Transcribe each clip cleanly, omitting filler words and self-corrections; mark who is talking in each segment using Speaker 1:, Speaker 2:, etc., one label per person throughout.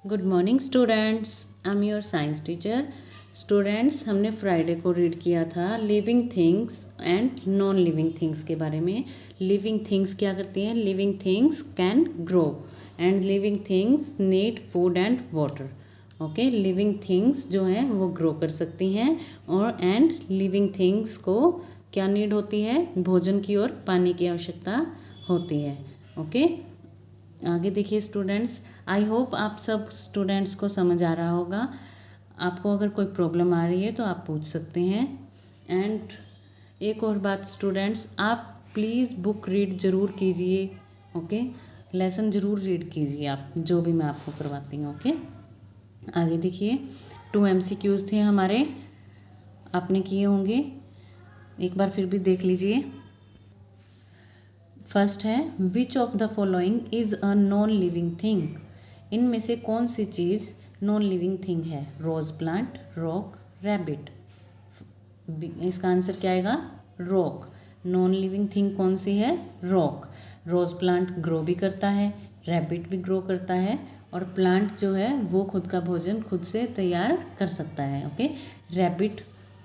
Speaker 1: Good morning students, I am your science teacher. Students, हमने Friday को read किया था living things and non living things के बारे में। लिविंग थिंग्स क्या करती हैं? Living things can grow and living things need food and water. Okay, living things जो हैं वो ग्रो कर सकती हैं और एंड लिविंग थिंग्स को क्या नीड होती है? भोजन की और पानी की आवश्यकता होती है। ओके, आगे देखिए स्टूडेंट्स, आई होप आप सब स्टूडेंट्स को समझ आ रहा होगा। आपको अगर कोई प्रॉब्लम आ रही है तो आप पूछ सकते हैं। एंड एक और बात स्टूडेंट्स, आप प्लीज़ बुक रीड ज़रूर कीजिए। ओके, लेसन ज़रूर रीड कीजिए आप, जो भी मैं आपको करवाती हूँ। ओके, आगे देखिए, 2 MCQs थे हमारे, आपने किए होंगे, एक बार फिर भी देख लीजिए। फर्स्ट है, which of the following is a non living thing? इनमें से कौन सी चीज़ नॉन लिविंग थिंग है? Rose plant, rock, rabbit. इसका आंसर क्या आएगा? रॉक। नॉन लिविंग थिंग कौन सी है? रॉक। रोज प्लांट ग्रो भी करता है, रैबिट भी ग्रो करता है, और प्लांट जो है वो खुद का भोजन खुद से तैयार कर सकता है। ओके,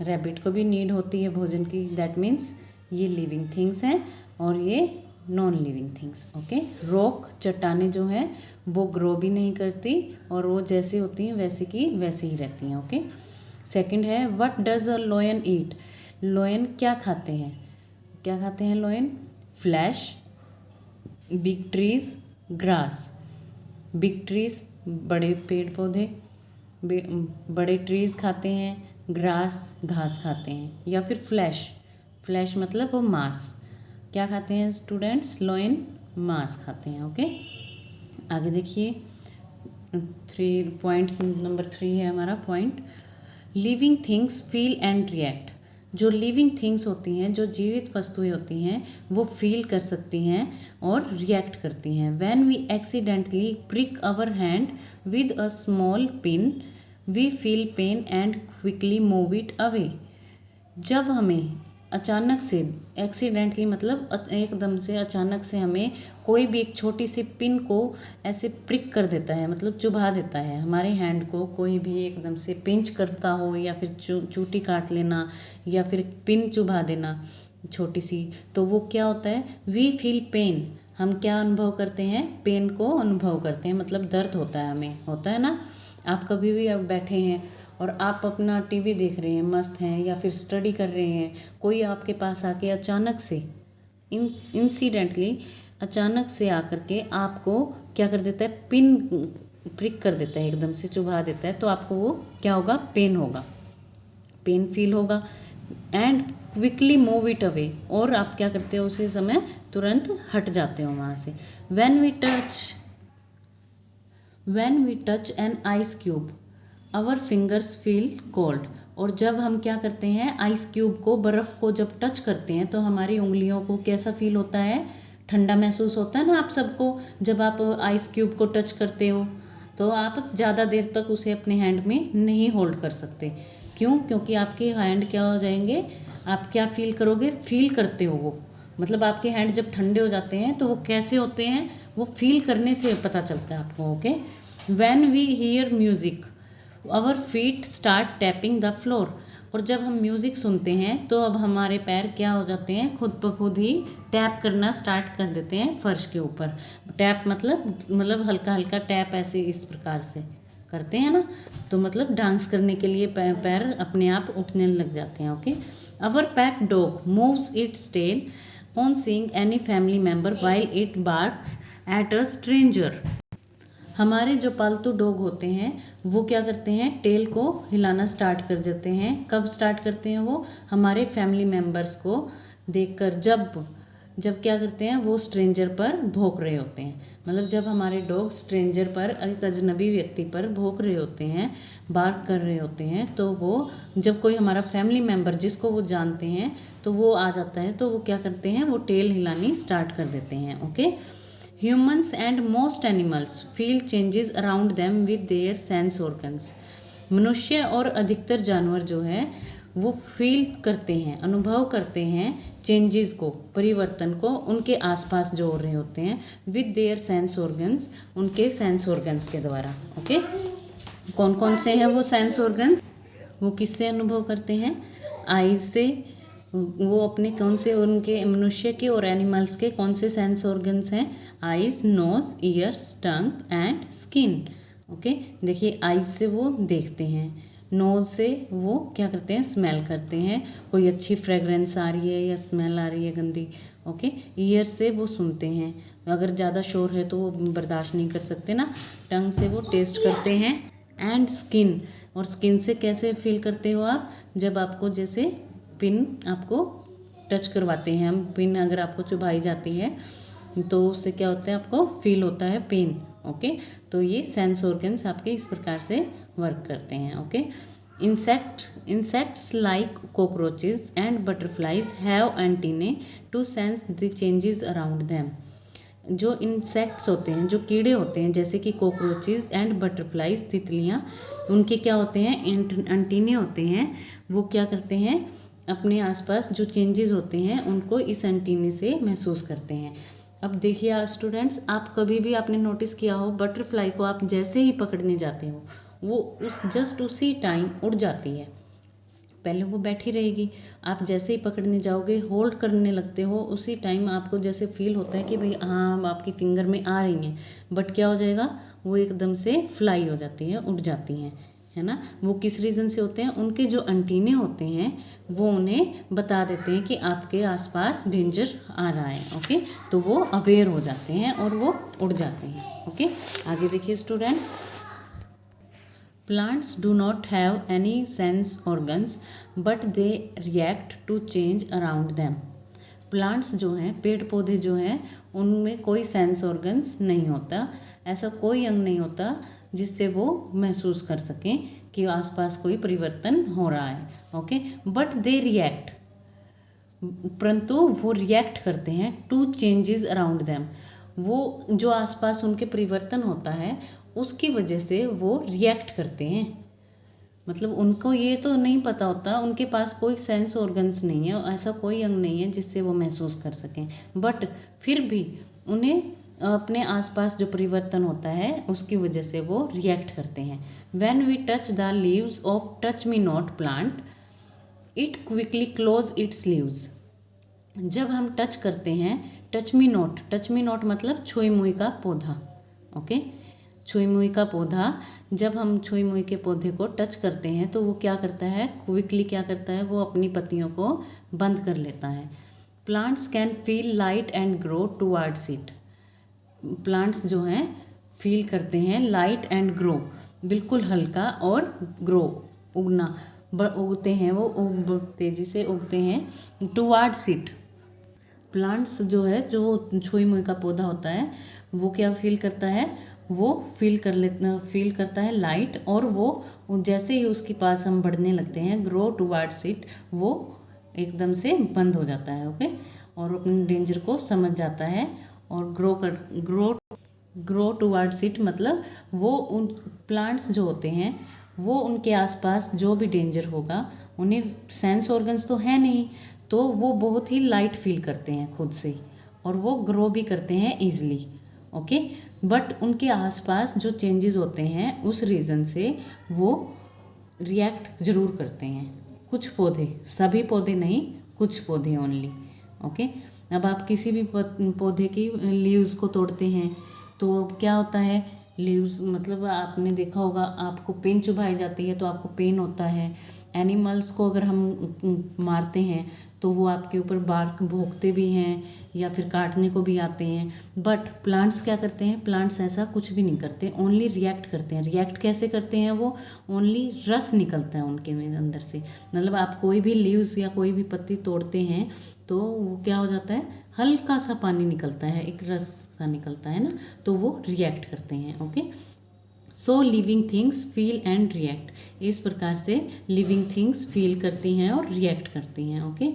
Speaker 1: रैबिट को भी नीड होती है भोजन की, दैट मीन्स ये लिविंग थिंग्स हैं और ये non living things. Okay, rock चट्टानें जो हैं वो ग्रो भी नहीं करती और वो जैसी होती हैं वैसे की वैसे ही रहती हैं। ओके, सेकंड है, what does a lion eat? Lion क्या खाते हैं? क्या खाते हैं lion? Flash, big trees, grass. Big trees बड़े पेड़ पौधे, बड़े ट्रीज खाते हैं, ग्रास घास खाते हैं, या फिर फ्लैश, फ्लैश मतलब वो मांस। क्या खाते हैं स्टूडेंट्स? लॉयन मांस खाते हैं। ओके, आगे देखिए, 3 है हमारा point, living things feel and react. जो लिविंग थिंग्स होती हैं, जो जीवित वस्तुएं होती हैं, वो फील कर सकती हैं और रिएक्ट करती हैं। When we accidentally prick our hand with a small pin we feel pain and quickly move it away. जब हमें अचानक से, एक्सीडेंटली मतलब एकदम से अचानक से हमें कोई भी एक छोटी सी पिन को ऐसे प्रिक कर देता है, मतलब चुभा देता है हमारे हैंड को, कोई भी एकदम से पिंच करता हो या फिर चूटी काट लेना या फिर पिन चुभा देना छोटी सी, तो वो क्या होता है? We feel pain. हम क्या अनुभव करते हैं? पेन को अनुभव करते हैं, मतलब दर्द होता है हमें, होता है ना। आप कभी भी अब बैठे हैं और आप अपना टीवी देख रहे हैं, मस्त हैं, या फिर स्टडी कर रहे हैं, कोई आपके पास आके अचानक से इंसिडेंटली अचानक से आकर के आपको क्या कर देता है? पिन प्रिक कर देता है, एकदम से चुभा देता है, तो आपको वो क्या होगा? पेन होगा, पेन फील होगा। And quickly move it away, और आप क्या करते हो? उसी समय तुरंत हट जाते हो वहाँ से। When we touch an ice cube our fingers feel cold. और जब हम क्या करते हैं? आइस क्यूब को, बर्फ़ को जब टच करते हैं तो हमारी उंगलियों को कैसा फील होता है? ठंडा महसूस होता है ना आप सबको। जब आप आइस क्यूब को टच करते हो तो आप ज़्यादा देर तक उसे अपने हैंड में नहीं होल्ड कर सकते। क्यों? क्योंकि आपके हैंड क्या हो जाएंगे? आप क्या फील करोगे? फील करते हो वो, मतलब आपके हैंड जब ठंडे हो जाते हैं तो वो कैसे होते हैं? वो फील करने से पता चलता है आपको। Okay, when we hear music our feet start tapping the floor. और जब हम म्यूज़िक सुनते हैं तो अब हमारे पैर क्या हो जाते हैं? खुद ब खुद ही टैप करना स्टार्ट कर देते हैं फर्श के ऊपर। टैप मतलब हल्का हल्का टैप, ऐसे इस प्रकार से करते हैं ना, तो मतलब डांस करने के लिए पैर अपने आप उठने लग जाते हैं। Okay, our pet dog moves its tail on seeing any family member while it barks at a stranger. हमारे जो पालतू डॉग होते हैं वो क्या करते हैं? टेल को हिलाना स्टार्ट कर देते हैं। कब स्टार्ट करते हैं वो? हमारे फैमिली मेम्बर्स को देखकर, जब क्या करते हैं? वो स्ट्रेंजर पर भौंक रहे होते हैं। मतलब जब हमारे डॉग स्ट्रेंजर पर, एक अजनबी व्यक्ति पर भौंक रहे होते हैं, बार्क कर रहे होते हैं, तो वो जब कोई हमारा फैमिली मेम्बर जिसको वो जानते हैं तो वो आ जाता है, तो वो क्या करते हैं? वो टेल हिलानी स्टार्ट कर देते हैं। Okay, Humans and most animals feel changes around them with their sense organs. मनुष्य और अधिकतर जानवर जो है वो फील करते हैं, अनुभव करते हैं चेंजेस को, परिवर्तन को उनके आसपास जो हो रहे होते हैं विद देयर सेंस ऑर्गन्स, उनके सेंस ऑर्गन्स के द्वारा। ओके, कौन कौन से हैं वो सेंस ऑर्गन्स? वो किससे अनुभव करते हैं? आईज से। वो अपने कौन से, उनके मनुष्य के और एनिमल्स के कौन से सेंस ऑर्गन्स हैं? Eyes, nose, ears, tongue and skin. Okay, देखिए आईज से वो देखते हैं, नोज से वो क्या करते हैं? स्मेल करते हैं, कोई अच्छी फ्रेगरेंस आ रही है या स्मेल आ रही है गंदी। ओके, ईयर से वो सुनते हैं, अगर ज़्यादा शोर है तो वो बर्दाश्त नहीं कर सकते ना। टंग से वो टेस्ट करते हैं एंड स्किन, और स्किन से कैसे फील करते हो आप? जब आपको जैसे पिन आपको टच करवाते हैं हम, पिन अगर आपको चुभाई जाती है तो उससे क्या होता है? आपको फील होता है पेन। ओके, तो ये सेंस ऑर्गन्स आपके इस प्रकार से वर्क करते हैं। Okay, insects like cockroaches and butterflies have antennae to sense the changes around them. जो इंसेक्ट्स होते हैं, जो कीड़े होते हैं, जैसे कि कॉकरोचेस एंड बटरफ्लाइज, तितलियाँ, उनके क्या होते हैं? एंटीने होते हैं। वो क्या करते हैं? अपने आसपास जो चेंजेस होते हैं उनको इस एंटीने से महसूस करते हैं। अब देखिए स्टूडेंट्स, आप कभी भी आपने नोटिस किया हो, बटरफ्लाई को आप जैसे ही पकड़ने जाते हो वो उसी टाइम उड़ जाती है। पहले वो बैठी रहेगी, आप जैसे ही पकड़ने जाओगे, होल्ड करने लगते हो, उसी टाइम आपको जैसे फील होता है कि भाई हाँ आपकी फिंगर में आ रही हैं, बट क्या हो जाएगा? वो एकदम से फ्लाई हो जाती है, उड़ जाती हैं, है ना। वो किस रीज़न से होते हैं? उनके जो एंटीने होते हैं वो उन्हें बता देते हैं कि आपके आसपास डेंजर आ रहा है। ओके, तो वो अवेयर हो जाते हैं और वो उड़ जाते हैं। ओके, आगे देखिए students, plants do not have any sense organs but they react to change around them. Plants जो हैं, पेड़ पौधे जो हैं, उनमें कोई सेंस ऑर्गन्स नहीं होता, ऐसा कोई अंग नहीं होता जिससे वो महसूस कर सकें कि आसपास कोई परिवर्तन हो रहा है। ओके, बट दे रिएक्ट, परंतु वो रिएक्ट करते हैं टू चेंजेस अराउंड देम। वो जो आसपास उनके परिवर्तन होता है उसकी वजह से वो रिएक्ट करते हैं। मतलब उनको ये तो नहीं पता होता, उनके पास कोई सेंस ऑर्गन्स नहीं है, ऐसा कोई अंग नहीं है जिससे वो महसूस कर सकें, बट फिर भी उन्हें अपने आसपास जो परिवर्तन होता है उसकी वजह से वो रिएक्ट करते हैं। When we touch the leaves of touch me not plant it quickly close its leaves. जब हम टच करते हैं, टच मी नॉट मतलब छुई मुई का पौधा। ओके, छुई मुई का पौधा, जब हम छुई मुई के पौधे को टच करते हैं तो वो क्या करता है? क्विकली क्या करता है? वो अपनी पत्तियों को बंद कर लेता है। Plants can feel light and grow towards it. Plants जो हैं फील करते हैं लाइट एंड ग्रो, बिल्कुल हल्का, और ग्रो उगना, उगते हैं, वो तेज़ी से उगते हैं टुवार्ड्स इट। प्लांट्स जो है, जो छुई मुई का पौधा होता है, वो क्या फील करता है? वो फील करता है लाइट, और वो जैसे ही उसके पास हम बढ़ने लगते हैं, ग्रो टुवार्ड्स इट, वो एकदम से बंद हो जाता है। ओके, और अपने डेंजर को समझ जाता है और ग्रो टुवार्ड्स इट मतलब वो उन प्लांट्स जो होते हैं वो उनके आसपास जो भी डेंजर होगा, उन्हें सेंस ऑर्गन्स तो है नहीं, तो वो बहुत ही लाइट फील करते हैं खुद से, और वो ग्रो भी करते हैं ईजिली। ओके, बट उनके आसपास जो चेंजेस होते हैं उस रीज़न से वो रिएक्ट ज़रूर करते हैं। कुछ पौधे, सभी पौधे नहीं, कुछ पौधे ओनली। ओके, अब आप किसी भी पौधे की लीव्स को तोड़ते हैं तो क्या होता है? लीव्स मतलब आपने देखा होगा, आपको पेन चुभाई जाती है तो आपको पेन होता है। एनिमल्स को अगर हम मारते हैं तो वो आपके ऊपर बार्क भोंकते भी हैं या फिर काटने को भी आते हैं, बट प्लांट्स क्या करते हैं? प्लांट्स ऐसा कुछ भी नहीं करते, ओनली रिएक्ट करते हैं। रिएक्ट कैसे करते हैं? वो ओनली रस निकलता है उनके में अंदर से, मतलब आप कोई भी लीव्स या कोई भी पत्ती तोड़ते हैं तो वो क्या हो जाता है? हल्का सा पानी निकलता है, एक रस सा निकलता है ना, तो वो रिएक्ट करते हैं। Okay, so living things feel and react. इस प्रकार से लिविंग थिंग्स फील करती हैं और रिएक्ट करती हैं। Okay,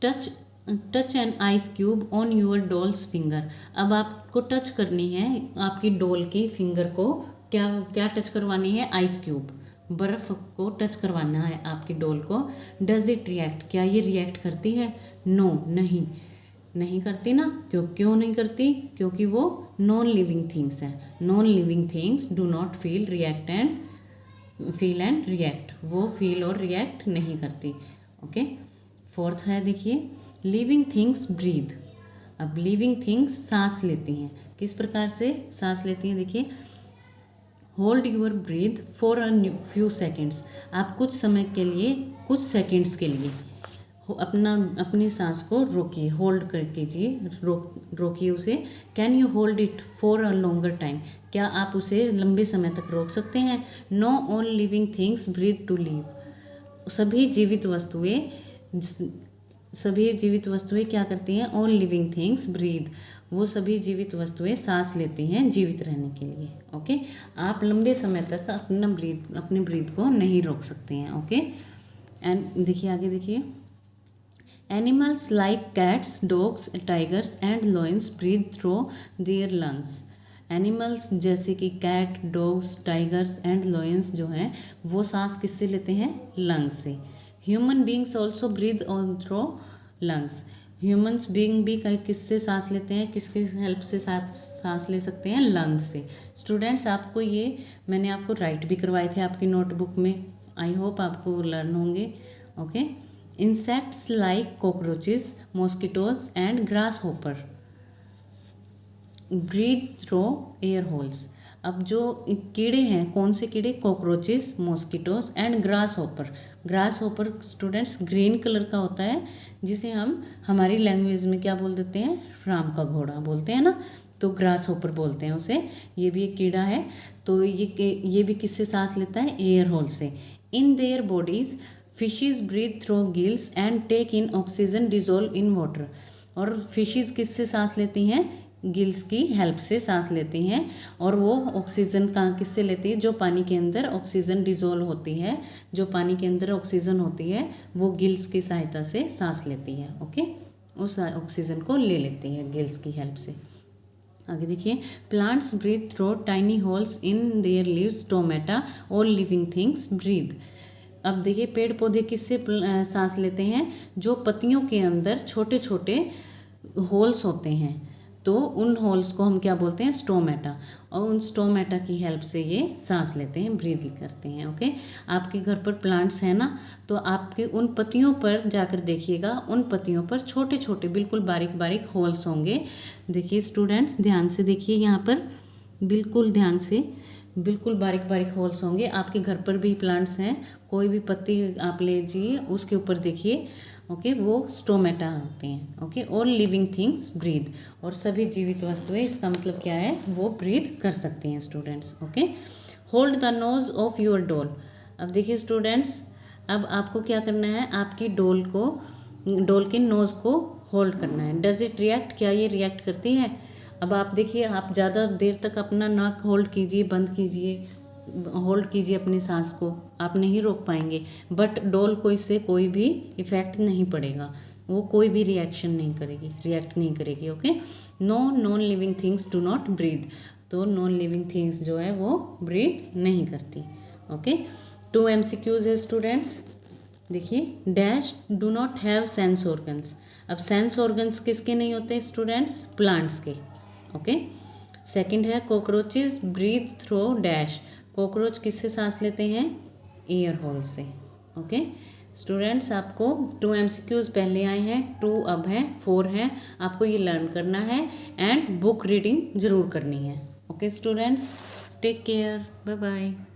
Speaker 1: touch an ice cube on your doll's finger. अब आपको टच करनी है आपकी डॉल की फिंगर को, क्या क्या टच करवानी है? Ice cube. बर्फ़ को टच करवाना है आपकी डॉल को, डज इट रिएक्ट, क्या ये रिएक्ट करती है? नो, नहीं, नहीं करती ना। क्यों नहीं करती? क्योंकि वो नॉन लिविंग थिंग्स हैं। Non living things do not feel and react, वो फील और रिएक्ट नहीं करती। ओके, फोर्थ है देखिए, लिविंग थिंग्स ब्रीथ। अब लिविंग थिंग्स सांस लेती हैं। किस प्रकार से सांस लेती हैं? देखिए, hold your breath for a few seconds. आप कुछ समय के लिए, कुछ सेकेंड्स के लिए अपनी सांस को रोकिए, होल्ड कर कीजिए, रोकिए उसे। Can you hold it for a longer time, क्या आप उसे लंबे समय तक रोक सकते हैं? No all living things breathe to live. सभी जीवित वस्तुएं क्या करती हैं? ऑल लिविंग थिंग्स ब्रीथ, वो सभी जीवित वस्तुएं सांस लेती हैं जीवित रहने के लिए। ओके, आप लंबे समय तक अपने ब्रीथ को नहीं रोक सकते हैं। ओके, एंड देखिए आगे देखिए, animals like cats, dogs, tigers and lions breathe through their lungs. Animals जैसे कि cat, dogs, tigers and lions जो हैं वो सांस किससे लेते हैं? लंग्स से। Human beings also breathe on through lungs. Humans being भी किससे सांस लेते हैं? किसके हेल्प से सांस ले सकते हैं? लंग्स से। स्टूडेंट्स, आपको ये मैंने आपको राइट भी करवाए थे आपकी नोटबुक में, आई होप आपको लर्न होंगे। Okay, insects like cockroaches, mosquitoes and grasshopper breathe through air holes. अब जो कीड़े हैं, कौन से कीड़े? Cockroaches, mosquitoes and grasshopper. Grasshopper students green colour का होता है, जिसे हम हमारी लैंग्वेज में क्या बोल देते हैं? राम का घोड़ा बोलते हैं ना, तो ग्रास हॉपर बोलते हैं उसे। ये भी एक कीड़ा है। तो ये भी किससे सांस लेता है? एयर होल से। In their bodies fishes breathe through gills and take in oxygen dissolved in water. और फिशेज किससे सांस लेती हैं? गिल्स की हेल्प से सांस लेती हैं। और वो ऑक्सीजन कहाँ किससे लेती है? जो पानी के अंदर ऑक्सीजन डिजोल्व होती है, जो पानी के अंदर ऑक्सीजन होती है, वो गिल्स की सहायता से सांस लेती है। ओके, उस ऑक्सीजन को ले लेती है गिल्स की हेल्प से। आगे देखिए, plants breathe through tiny holes in their leaves, stomata all living things breathe. अब देखिए, पेड़ पौधे किससे सांस लेते हैं? जो पत्तियों के अंदर छोटे छोटे होल्स होते हैं, तो उन होल्स को हम क्या बोलते हैं? स्टोमेटा। और उन स्टोमेटा की हेल्प से ये सांस लेते हैं, ब्रीथ करते हैं। ओके, आपके घर पर प्लांट्स हैं ना, तो आपके उन पत्तियों पर जाकर देखिएगा, उन पत्तियों पर छोटे छोटे बिल्कुल बारीक बारीक होल्स होंगे। देखिए स्टूडेंट्स, ध्यान से देखिए, यहाँ पर बिल्कुल ध्यान से, बिल्कुल बारीक बारीक होल्स होंगे। आपके घर पर भी प्लांट्स हैं, कोई भी पत्ती आप लीजिए, उसके ऊपर देखिए। ओके, वो स्टोमेटा होते हैं। Okay, all living things breathe, और सभी जीवित वस्तुएं, इसका मतलब क्या है? वो ब्रीथ कर सकते हैं students. Okay, hold the nose of your doll. अब देखिए स्टूडेंट्स, अब आपको क्या करना है? आपकी डॉल के नोज़ को होल्ड करना है। डज इट रिएक्ट, क्या ये रिएक्ट करती है? अब आप देखिए, आप ज़्यादा देर तक अपना नाक होल्ड कीजिए, बंद कीजिए, होल्ड कीजिए अपनी सांस को, आप नहीं रोक पाएंगे। बट डॉल को इससे कोई भी इफ़ेक्ट नहीं पड़ेगा, वो कोई भी रिएक्ट नहीं करेगी। Okay, no non living things do not breathe. तो नॉन लिविंग थिंग्स जो है वो ब्रीथ नहीं करती। ओके, 2 MCQs है स्टूडेंट्स। देखिए, dash do not have sense organs. अब सेंस ऑर्गन्स किसके नहीं होते स्टूडेंट्स? प्लांट्स के। ओके, सेकंड है cockroaches breathe through dash. Cockroach किससे सांस लेते हैं? एयर होल से। ओके स्टूडेंट्स, आपको 2 MCQs पहले आए हैं, 2 अब हैं, 4 हैं। आपको ये लर्न करना है एंड बुक रीडिंग ज़रूर करनी है। Okay students, take care, bye bye.